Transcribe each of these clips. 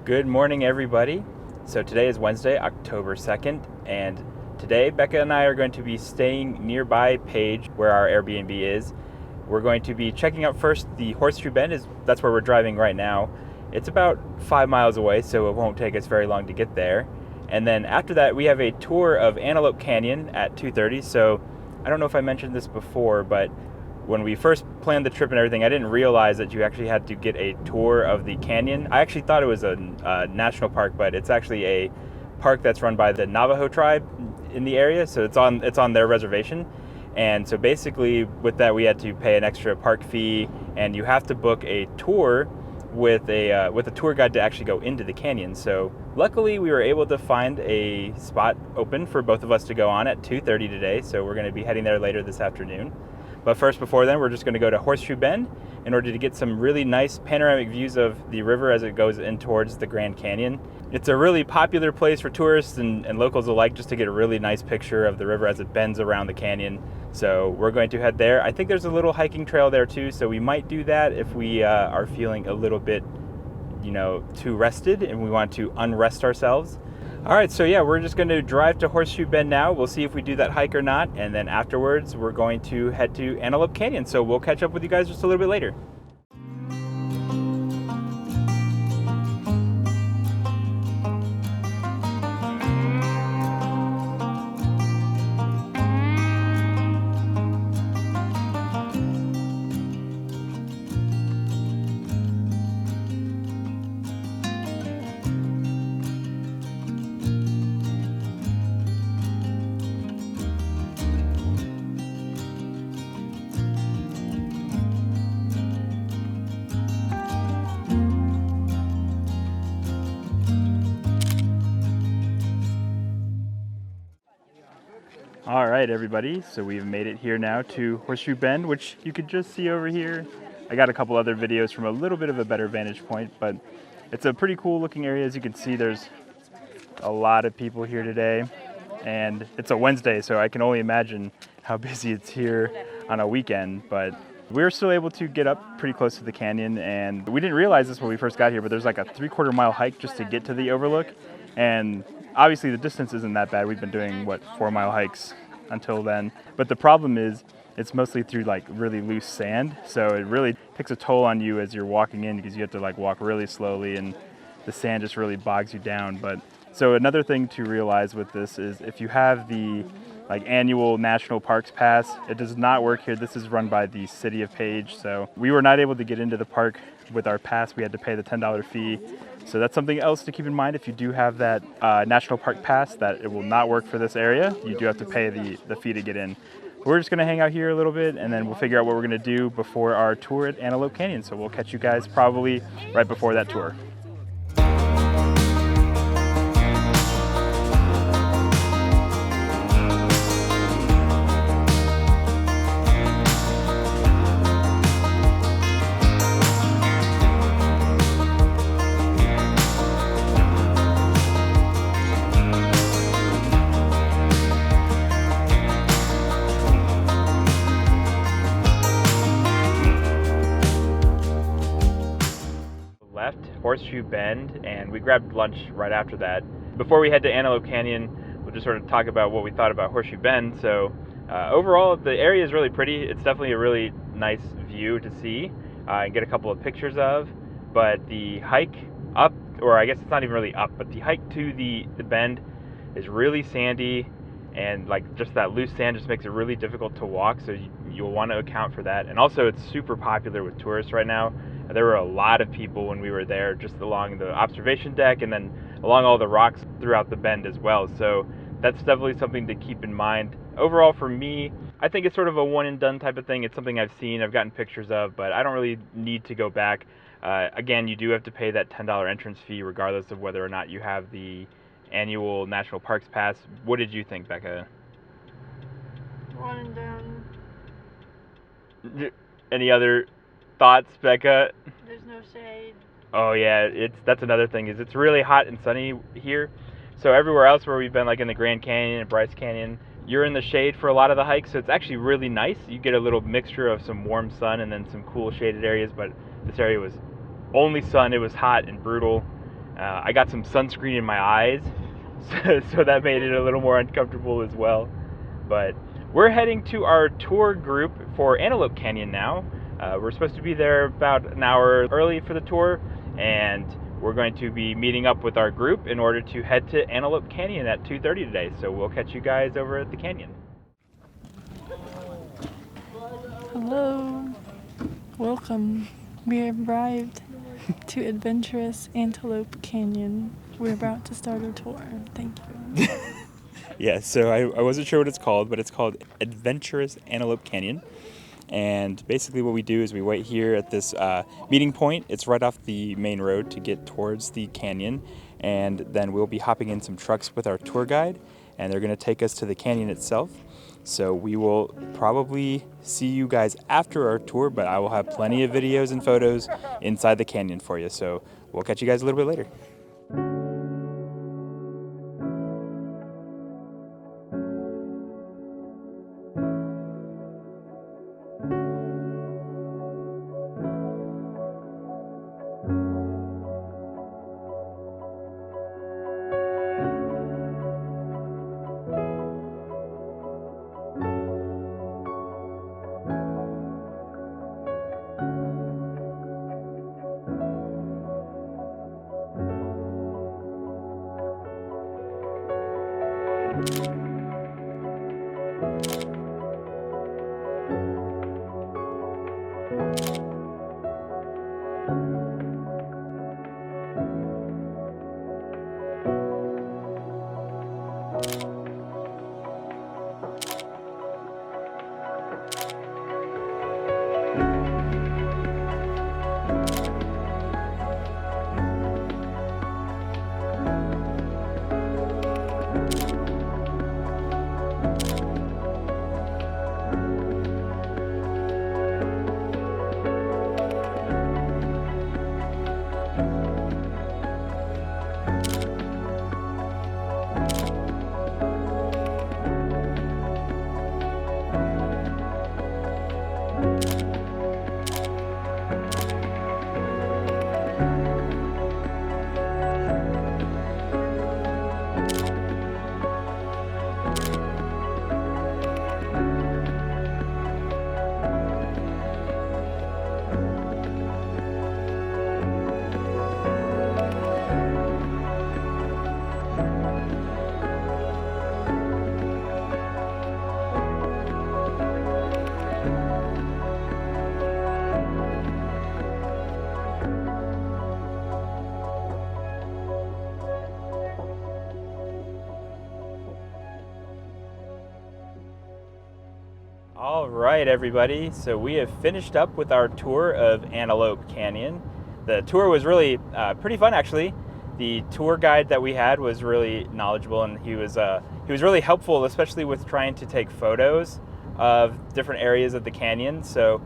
Good morning, everybody. So today is Wednesday, October 2nd, and today Becca and I are going to be staying nearby Page, where our Airbnb is. We're going to be checking out first the Horseshoe Bend. That's where we're driving right now. It's about 5 miles away, so it won't take us very long to get there. And then after that, we have a tour of Antelope Canyon at 2:30. So I don't know if I mentioned this before, but when we first planned the trip and everything, I didn't realize that you actually had to get a tour of the canyon. I actually thought it was a national park, but it's actually a park that's run by the Navajo tribe in the area, so it's on their reservation. And so basically with that, we had to pay an extra park fee, and you have to book a tour with a tour guide to actually go into the canyon. So luckily we were able to find a spot open for both of us to go on at 2:30 today, so we're going to be heading there later this afternoon. But first, before then, we're just going to go to Horseshoe Bend in order to get some really nice panoramic views of the river as it goes in towards the Grand Canyon. It's a really popular place for tourists and locals alike, just to get a really nice picture of the river as it bends around the canyon. So we're going to head there. I think there's a little hiking trail there too, so we might do that if we are feeling a little bit, too rested and we want to unrest ourselves. All right, so yeah, we're just going to drive to Horseshoe Bend now. We'll see if we do that hike or not, and then afterwards we're going to head to Antelope Canyon. So we'll catch up with you guys just a little bit later. All right, everybody, so we've made it here now to Horseshoe Bend, which you could just see over here. I got a couple other videos from a little bit of a better vantage point, but it's a pretty cool looking area. As you can see, there's a lot of people here today, and it's a Wednesday, so I can only imagine how busy it's here on a weekend. But we're still able to get up pretty close to the canyon, and we didn't realize this when we first got here, but there's like a 3/4 mile hike just to get to the overlook. And obviously the distance isn't that bad. We've been doing 4-mile hikes until then, but the problem is it's mostly through like really loose sand, so it really takes a toll on you as you're walking in, because you have to like walk really slowly and the sand just really bogs you down. But so another thing to realize with this is if you have the annual national parks pass, it does not work here. This is run by the city of Page, so we were not able to get into the park with our pass. We had to pay the $10 fee. So that's something else to keep in mind if you do have that national park pass, that it will not work for this area. You do have to pay the fee to get in. We're just gonna hang out here a little bit, and then we'll figure out what we're gonna do before our tour at Antelope Canyon. So we'll catch you guys probably right before that tour. Left Horseshoe Bend, and we grabbed lunch right after that. Before we head to Antelope Canyon, we'll just sort of talk about what we thought about Horseshoe Bend. So overall, the area is really pretty. It's definitely a really nice view to see and get a couple of pictures of. But the hike up, or I guess it's not even really up, but the hike to the bend is really sandy, and just that loose sand just makes it really difficult to walk. So you'll want to account for that. And also, it's super popular with tourists right now. There were a lot of people when we were there, just along the observation deck and then along all the rocks throughout the bend as well. So that's definitely something to keep in mind. Overall, for me, I think it's sort of a one and done type of thing. It's something I've seen, I've gotten pictures of, but I don't really need to go back. Again, you do have to pay that $10 entrance fee regardless of whether or not you have the annual National Parks Pass. What did you think, Becca? One and done. Any other thoughts, Becca? There's no shade. Oh yeah, that's another thing, is it's really hot and sunny here. So everywhere else where we've been, like in the Grand Canyon and Bryce Canyon, you're in the shade for a lot of the hikes, so it's actually really nice. You get a little mixture of some warm sun and then some cool shaded areas, but this area was only sun. It was hot and brutal. I got some sunscreen in my eyes, so that made it a little more uncomfortable as well. But we're heading to our tour group for Antelope Canyon now. We're supposed to be there about an hour early for the tour, and we're going to be meeting up with our group in order to head to Antelope Canyon at 2:30 today. So we'll catch you guys over at the canyon. Hello, welcome. We have arrived to adventurous Antelope Canyon. We're about to start our tour. Thank you. Yeah, so I wasn't sure what it's called, but it's called Adventurous Antelope Canyon. And basically what we do is we wait here at this meeting point. It's right off the main road to get towards the canyon. And then we'll be hopping in some trucks with our tour guide, and they're going to take us to the canyon itself. So we will probably see you guys after our tour, but I will have plenty of videos and photos inside the canyon for you. So we'll catch you guys a little bit later. All right, everybody. So we have finished up with our tour of Antelope Canyon. The tour was really pretty fun, actually. The tour guide that we had was really knowledgeable, and he was really helpful, especially with trying to take photos of different areas of the canyon. So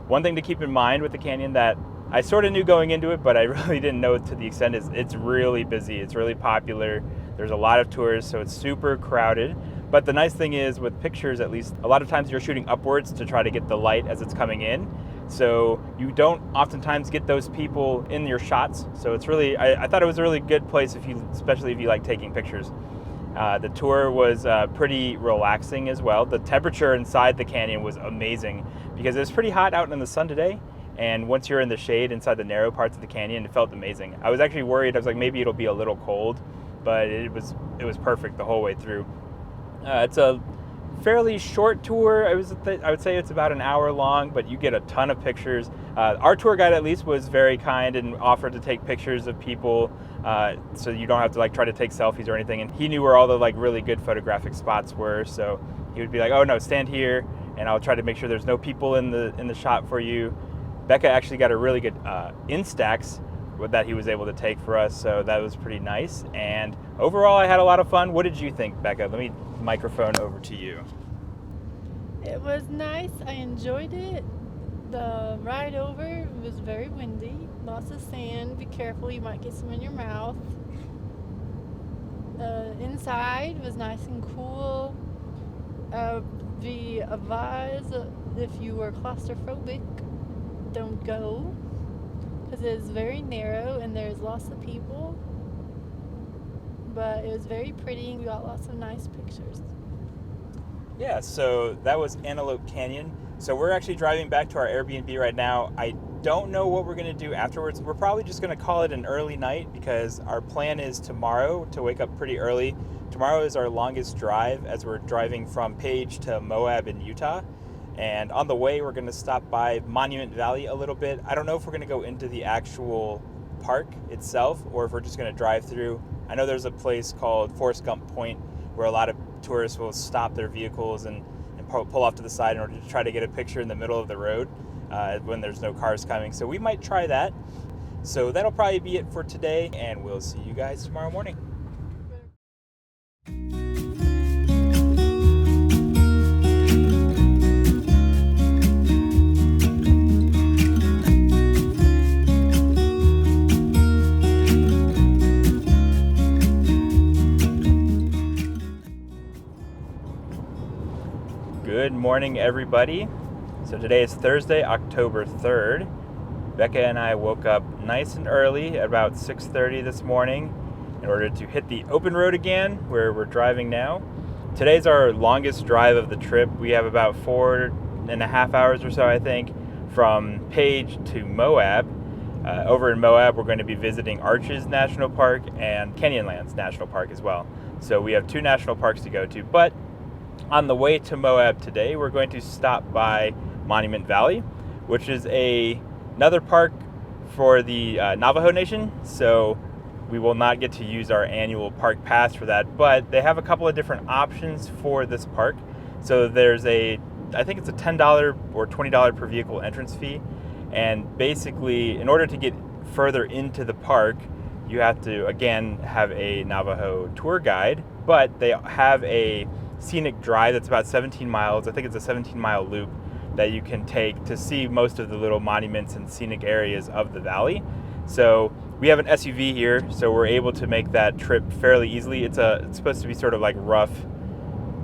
one thing to keep in mind with the canyon that I sort of knew going into it, but I really didn't know to the extent, is it's really busy. It's really popular. There's a lot of tourists, so it's super crowded. But the nice thing is, with pictures at least, a lot of times you're shooting upwards to try to get the light as it's coming in. So you don't oftentimes get those people in your shots. So it's really, I thought it was a really good place, especially if you like taking pictures. The tour was pretty relaxing as well. The temperature inside the canyon was amazing because it was pretty hot out in the sun today. And once you're in the shade inside the narrow parts of the canyon, it felt amazing. I was actually worried. I was like, maybe it'll be a little cold, but it was perfect the whole way through. It's a fairly short tour. I would say it's about an hour long, but you get a ton of pictures. Our tour guide at least was very kind and offered to take pictures of people, so you don't have to try to take selfies or anything. And he knew where all the really good photographic spots were, so he would be like, "Oh no, stand here," and I'll try to make sure there's no people in the shot for you. Becca actually got a really good Instax that he was able to take for us, so that was pretty nice. And overall, I had a lot of fun. What did you think, Becca? Let me microphone over to you. It was nice. I enjoyed it. The ride over was very windy. Lots of sand. Be careful, you might get some in your mouth. Inside was nice and cool. Be advised, if you were claustrophobic, don't go, because it is very narrow and there's lots of people. but it was very pretty. We got lots of nice pictures. Yeah, so that was Antelope Canyon. So we're actually driving back to our Airbnb right now. I don't know what we're going to do afterwards. We're probably just going to call it an early night because our plan is tomorrow to wake up pretty early. Tomorrow is our longest drive as we're driving from Page to Moab in Utah. And on the way, we're going to stop by Monument Valley a little bit. I don't know if we're going to go into the actual park itself or if we're just going to drive through. I know there's a place called Forrest Gump Point where a lot of tourists will stop their vehicles and pull off to the side in order to try to get a picture in the middle of the road when there's no cars coming. So we might try that. So that'll probably be it for today, and we'll see you guys tomorrow morning. Good morning, everybody. So today is Thursday, October 3rd. Becca and I woke up nice and early at about 6:30 this morning in order to hit the open road again where we're driving now. Today's our longest drive of the trip. We have about 4.5 hours or so, I think, from Page to Moab. Over in Moab, we're going to be visiting Arches National Park and Canyonlands National Park as well. So we have two national parks to go to, but on the way to Moab today, we're going to stop by Monument Valley, which is another park for the Navajo Nation. So we will not get to use our annual park pass for that, but they have a couple of different options for this park. So there's I think it's a $10 or $20 per vehicle entrance fee. And basically, in order to get further into the park, you have to, again, have a Navajo tour guide, but they have a scenic drive that's about 17 miles. I think it's a 17-mile loop that you can take to see most of the little monuments and scenic areas of the valley. So we have an SUV here, so we're able to make that trip fairly easily. It's supposed to be sort of like rough,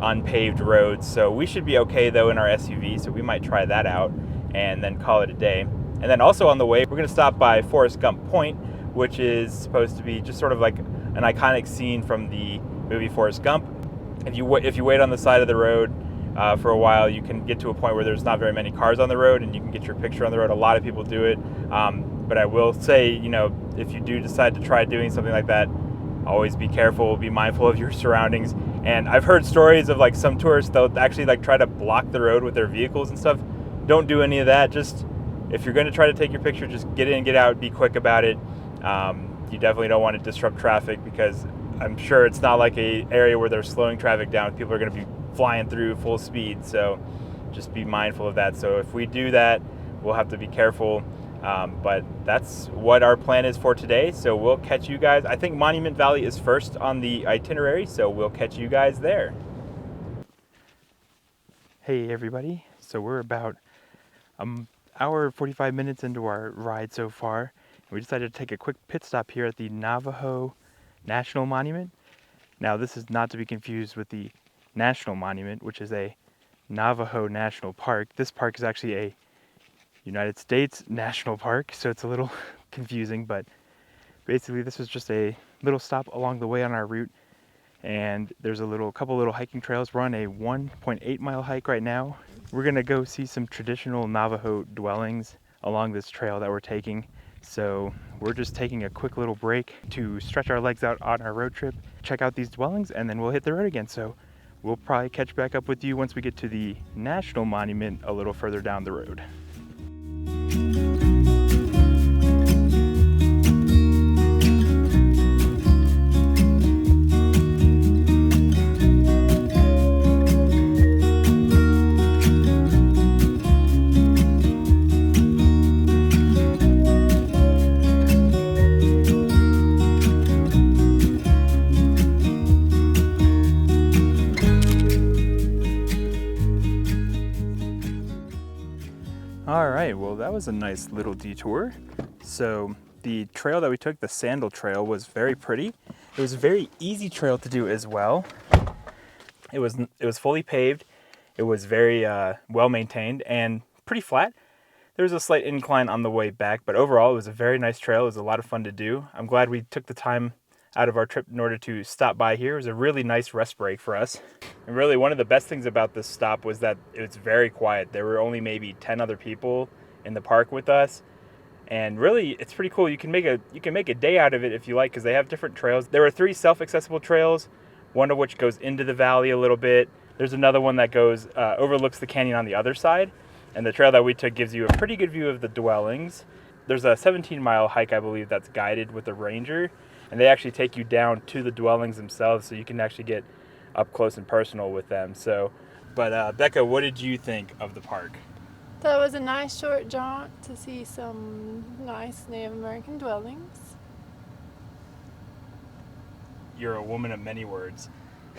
unpaved roads, so we should be okay though in our SUV, so we might try that out and then call it a day. And then also on the way, we're going to stop by Forrest Gump Point, which is supposed to be just sort of like an iconic scene from the movie Forrest Gump. If you wait on the side of the road for a while, you can get to a point where there's not very many cars on the road and you can get your picture on the road. A lot of people do it. But I will say, if you do decide to try doing something like that, always be careful, be mindful of your surroundings. And I've heard stories of like some tourists, they'll actually like try to block the road with their vehicles and stuff. Don't do any of that. Just if you're going to try to take your picture, just get in, get out, be quick about it. You definitely don't want to disrupt traffic because I'm sure it's not like a area where they're slowing traffic down. People are going to be flying through full speed, so just be mindful of that. So if we do that, we'll have to be careful. But that's what our plan is for today. So we'll catch you guys. I think Monument Valley is first on the itinerary, so we'll catch you guys there. Hey everybody. So we're about an hour 45 minutes into our ride so far. We decided to take a quick pit stop here at the Navajo National Monument. Now this is not to be confused with the National Monument, which is a Navajo National Park. This park is actually a United States National Park, so it's a little confusing, but basically this was just a little stop along the way on our route, and there's a couple little hiking trails. We're on a 1.8 mile hike right now. We're gonna go see some traditional Navajo dwellings along this trail that we're taking. So we're just taking a quick little break to stretch our legs out on our road trip, check out these dwellings, and then we'll hit the road again. So we'll probably catch back up with you once we get to the National Monument a little further down the road. All right, well, that was a nice little detour. So the trail that we took, the Sandal Trail, was very pretty. It was a very easy trail to do as well. It was fully paved. It was very well maintained and pretty flat. There was a slight incline on the way back, but overall it was a very nice trail. It was a lot of fun to do. I'm glad we took the time out of our trip in order to stop by here. It was a really nice rest break for us. And really one of the best things about this stop was that it was very quiet. There were only maybe 10 other people in the park with us. And really, it's pretty cool. You can make a day out of it if you like, because they have different trails. There were 3 self-accessible trails, one of which goes into the valley a little bit. There's another one that goes overlooks the canyon on the other side, and the trail that we took gives you a pretty good view of the dwellings. There's a 17-mile hike, I believe, that's guided with a ranger, and they actually take you down to the dwellings themselves, so you can actually get up close and personal with them. But Becca, what did you think of the park? That was a nice short jaunt to see some nice Native American dwellings. You're a woman of many words.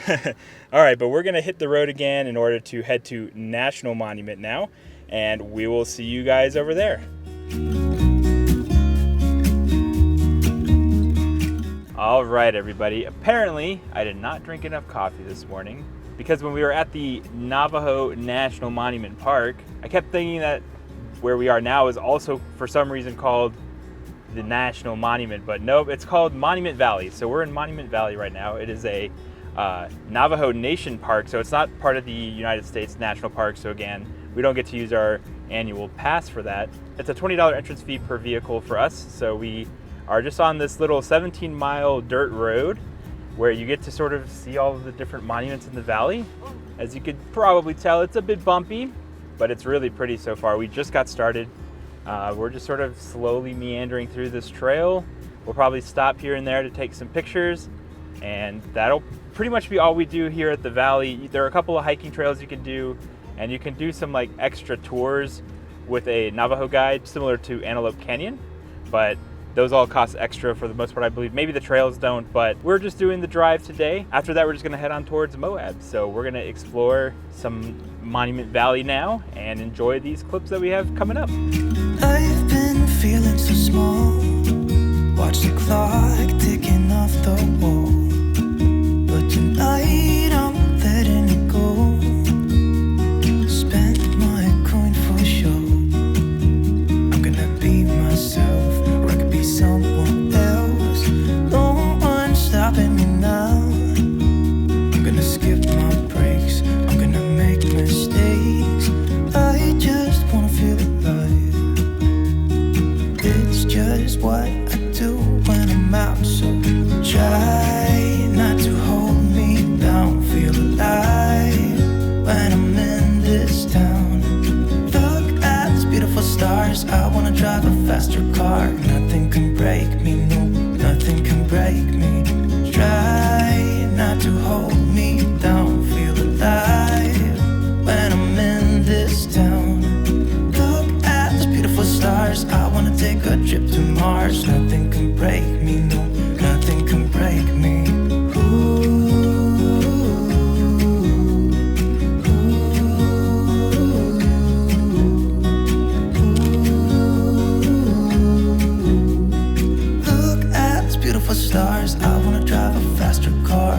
All right, but we're going to hit the road again in order to head to National Monument now, and we will see you guys over there. All right, everybody. Apparently, I did not drink enough coffee this morning, because when we were at the Navajo National Monument Park, I kept thinking that where we are now is also for some reason called the National Monument, but nope, it's called Monument Valley. So we're in Monument Valley right now. It is a Navajo Nation park, so it's not part of the United States National Park. So again, we don't get to use our annual pass for that. It's a $20 entrance fee per vehicle for us. So we are just on this little 17-mile dirt road where you get to sort of see all of the different monuments in the valley. As you could probably tell, it's a bit bumpy, but it's really pretty so far. We just got started. We're just sort of slowly meandering through this trail. We'll probably stop here and there to take some pictures, and that'll pretty much be all we do here at the valley. There are a couple of hiking trails you can do, and you can do some like extra tours with a Navajo guide similar to Antelope Canyon, but those all cost extra for the most part, I believe. Maybe the trails don't, but we're just doing the drive today. After that, we're just gonna head on towards Moab. So we're gonna explore some Monument Valley now and enjoy these clips that we have coming up. I've been feeling so small. Watch the clock ticking off the wall. But tonight I'm letting it go. Spend my coin for sure. I'm gonna be myself. Someone else, no one's stopping me now. I'm gonna skip my breaks, I'm gonna make mistakes. I just wanna feel alive. It's just what I do when I'm out. So try not to hold me down. Feel alive when I'm in this town. Look at these beautiful stars. I wanna drive a faster car. Nothing can break me, no, nothing can break me. Try not to hold me down. Feel alive when I'm in this town. Look at these beautiful stars. I wanna take a trip to Mars. Nothing can break me, no, nothing can break me. Stars, I wanna drive a faster car.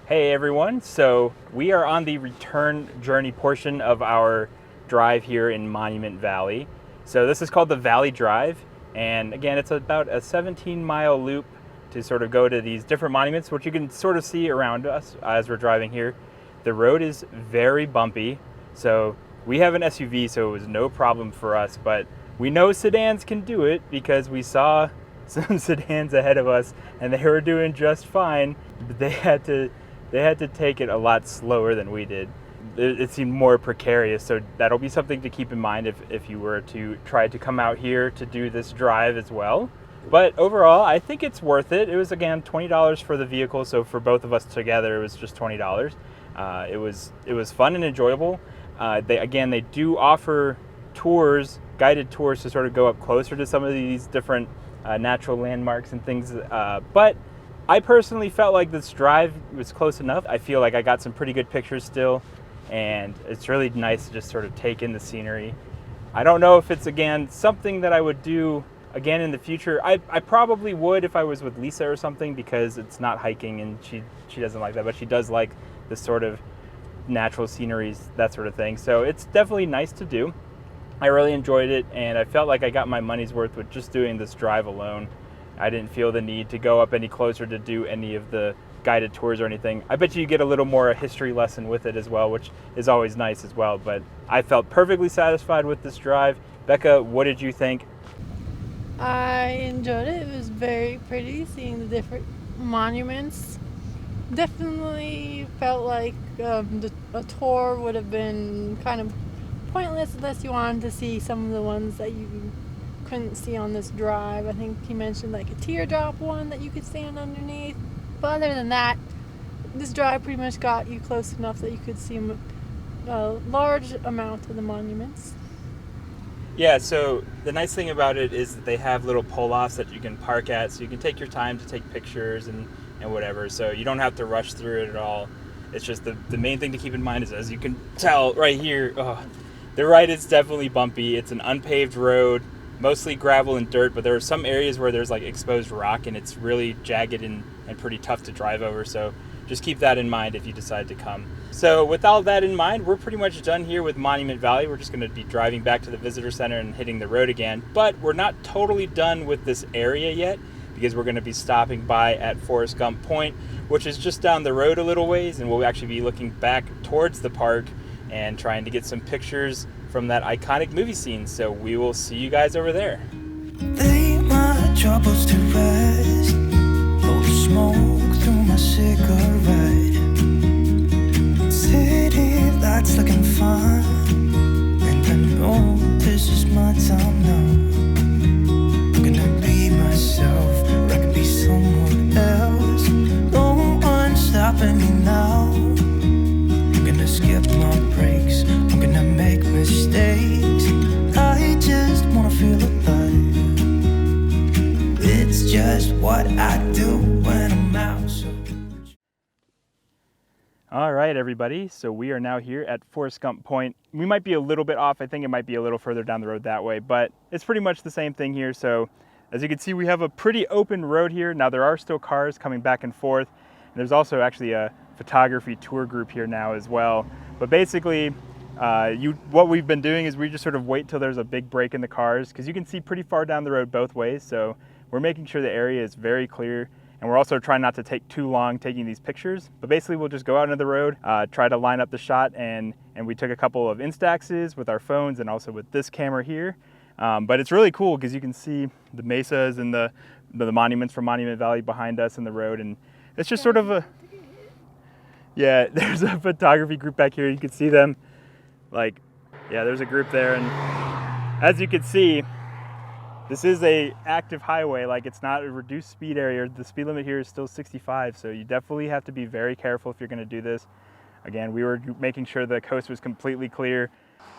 Hey everyone, so we are on the return journey portion of our drive here in Monument Valley. So this is called the Valley Drive, and again, it's about a 17-mile loop to sort of go to these different monuments, which you can sort of see around us as we're driving here. The road is very bumpy, so we have an SUV, so it was no problem for us, but we know sedans can do it because we saw some sedans ahead of us and they were doing just fine, but they had to take it a lot slower than we did. It seemed more precarious, so that'll be something to keep in mind if you were to try to come out here to do this drive as well. But overall, I think it's worth it. It was, again, $20 for the vehicle, so for both of us together, it was just $20. It was fun and enjoyable. They do offer tours, guided tours, to sort of go up closer to some of these different natural landmarks and things. But I personally felt like this drive was close enough. I feel like I got some pretty good pictures still, and it's really nice to just sort of take in the scenery. I don't know if it's, again, something that I would do again in the future. I probably would if I was with Lisa or something, because it's not hiking and she doesn't like that, but she does like this sort of natural sceneries, that sort of thing. So it's definitely nice to do. I really enjoyed it, and I felt like I got my money's worth with just doing this drive alone. I didn't feel the need to go up any closer to do any of the guided tours or anything. I bet you get a little more a history lesson with it as well, which is always nice as well, but I felt perfectly satisfied with this drive. Becca, what did you think? I enjoyed it. It was very pretty seeing the different monuments. Definitely felt like a tour would have been kind of pointless unless you wanted to see some of the ones that you couldn't see on this drive. I think he mentioned like a teardrop one that you could stand underneath. But other than that, this drive pretty much got you close enough that you could see a large amount of the monuments. Yeah, so the nice thing about it is that they have little pull-offs that you can park at, so you can take your time to take pictures and whatever, so you don't have to rush through it at all. It's just the main thing to keep in mind is, as you can tell right here, the ride is definitely bumpy. It's an unpaved road, mostly gravel and dirt, but there are some areas where there's like exposed rock and it's really jagged and pretty tough to drive over, so just keep that in mind if you decide to come. So with all that in mind, we're pretty much done here with Monument Valley. We're just going to be driving back to the visitor center and hitting the road again, but we're not totally done with this area yet, because we're going to be stopping by at Forrest Gump Point, which is just down the road a little ways, and we'll actually be looking back towards the park and trying to get some pictures from that iconic movie scene. So we will see you guys over there. Lay my troubles to rest, blow the smoke through my cigarette. City lights looking fine, and I know this is my time now. I'm gonna be myself, or I can be someone else. No one's stopping me now. I'm gonna skip my breaks, I'm gonna make mistakes. I just wanna feel alive. It's just what I do when I'm out. All right, everybody. So we are now here at Forrest Gump Point. We might be a little bit off. I think it might be a little further down the road that way, but it's pretty much the same thing here. So as you can see, we have a pretty open road here. Now there are still cars coming back and forth. And there's also actually a photography tour group here now as well. But basically, what we've been doing is we just sort of wait till there's a big break in the cars, because you can see pretty far down the road both ways. So we're making sure the area is very clear. And we're also trying not to take too long taking these pictures. But basically we'll just go out into the road, try to line up the shot, and we took a couple of Instaxes with our phones and also with this camera here. But it's really cool because you can see the mesas and the monuments from Monument Valley behind us in the road. And it's just sort of a, yeah, there's a photography group back here. You can see them, like, yeah, there's a group there. And as you can see, this is a active highway. Like, it's not a reduced speed area. The speed limit here is still 65, so you definitely have to be very careful if you're gonna do this. Again, we were making sure the coast was completely clear.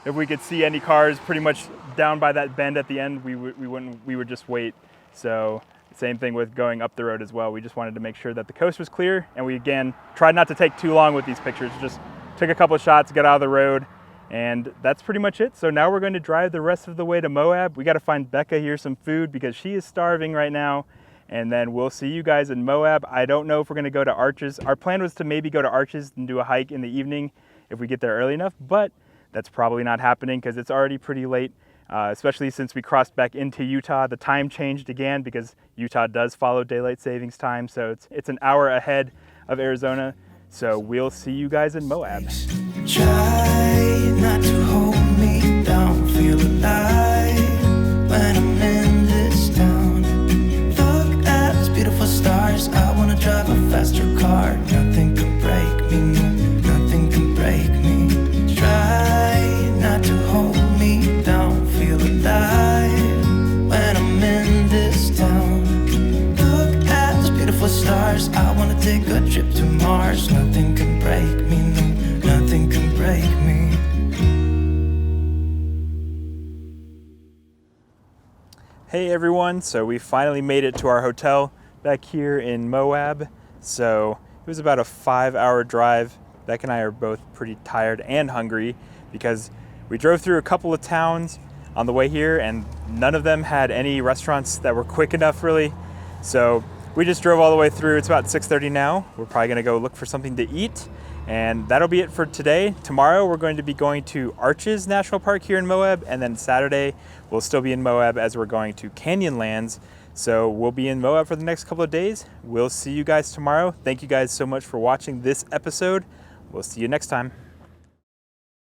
If we could see any cars pretty much down by that bend at the end, we would just wait. So same thing with going up the road as well. We just wanted to make sure that the coast was clear, and we again tried not to take too long with these pictures. Just took a couple of shots, got out of the road, and that's pretty much it. So now we're going to drive the rest of the way to Moab. We got to find Becca here some food because she is starving right now. And then we'll see you guys in Moab. I don't know if we're going to go to Arches. Our plan was to maybe go to Arches and do a hike in the evening if we get there early enough, but that's probably not happening because it's already pretty late, especially since we crossed back into Utah. The time changed again because Utah does follow daylight savings time. So it's an hour ahead of Arizona. So we'll see you guys in Moab. Try not to hold me down, feel alive when I'm in this town. Look at these beautiful stars, I wanna drive a faster car. Nothing can break me, no, nothing can break me. Try not to hold me down, feel alive when I'm in this town. Look at these beautiful stars, I wanna take a trip to Mars. Nothing can break me, no, nothing can break me. Hey everyone, so we finally made it to our hotel back here in Moab. So it was about a 5-hour drive. Becca and I are both pretty tired and hungry because we drove through a couple of towns on the way here and none of them had any restaurants that were quick enough really. So we just drove all the way through. It's about 6:30 now. We're probably gonna go look for something to eat And that'll be it for today. Tomorrow we're going to be going to Arches National Park here in Moab, and then Saturday we'll still be in Moab as we're going to Canyonlands. So we'll be in Moab for the next couple of days. We'll see you guys tomorrow. Thank you guys so much for watching this episode. We'll see you next time.